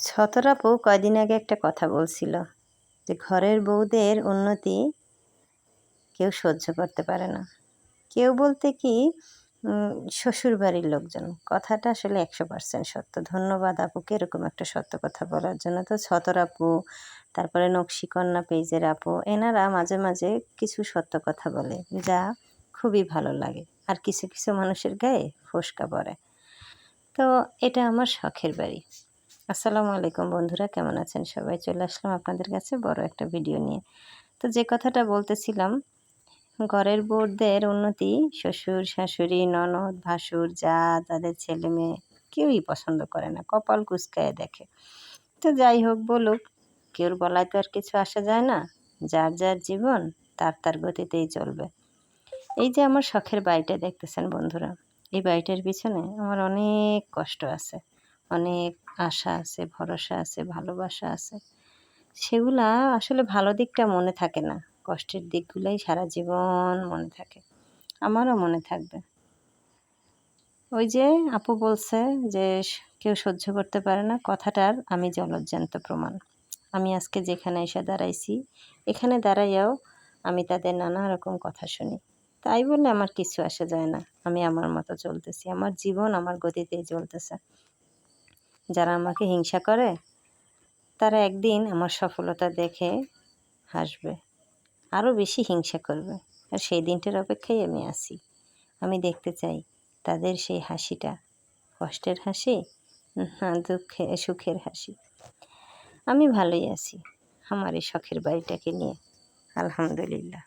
ছতরাপু কয়দিন আগে একটা কথা বলছিল যে ঘরের বউদের উন্নতি কেউ সহ্য করতে পারে না। কেউ বলতে কি শ্বশুরবাড়ির লোকজন। কথাটা আসলে 100% সত্য। ধন্যবাদ আপুকে এরকম একটা সত্য কথা বলার জন্য। তো ছতরাপু, তারপরে নকশিকন্যা পেজের আপু, এনারা মাঝে মাঝে কিছু সত্য কথা বলে যা খুবই ভালো লাগে। আর কিছু কিছু মানুষের গায়ে ফোস্কা পড়ে। তো এটা আমার শখের বাড়ি। আসসালামু আলাইকুম বন্ধুরা, কেমন আছেন সবাই? চলে আসলাম আপনাদের কাছে বড় একটা ভিডিও নিয়ে। তো যে কথাটা বলতেছিলাম, ঘরের বউদের উন্নতি শ্বশুর শাশুড়ি ননদ ভাসুর যা তাদের ছেলে মেয়ে কেউই পছন্দ করে না, কপাল কুঁচকায় দেখে। তো যাই হোক বলুক, কেউর বলায় তো আর কিছু আসা যায় না। যার যার জীবন তার তার গতিতেই চলবে। এই যে আমার শখের বাড়িটা দেখতেছেন বন্ধুরা, এই বাড়িটার পিছনে আমার অনেক কষ্ট আছে, অনেক আশা আছে, ভরসা আছে, ভালোবাসা আছে। সেগুলা আসলে ভালো দিকটা মনে থাকে না, কষ্টের দিকগুলোই সারা জীবন মনে থাকে। আমারও মনে থাকবে। ওই যে আপু বলছে যে কেউ সহ্য করতে পারে না, কথাটার আমি জলজ্যান্ত প্রমাণ। আমি আজকে যেখানে এসে দাঁড়াইছি, এখানে দাঁড়াইয়াও আমি তাদের নানা রকম কথা শুনি। তাই বলে আমার কিছু আসে যায় না। আমি আমার মতো চলতেছি, আমার জীবন আমার গতিতেই চলতেছে। যারা আমাকে হিংসা করে তারা একদিন আমার সফলতা দেখে হাসবে, আরও বেশি হিংসা করবে। আর সেই দিনটার অপেক্ষায় আমি আছি। আমি দেখতে চাই তাদের সেই হাসিটা কষ্টের হাসি না সুখের হাসি। আমি ভালোই আছি আমার এই শখের বাড়িটাকে নিয়ে, আলহামদুলিল্লাহ।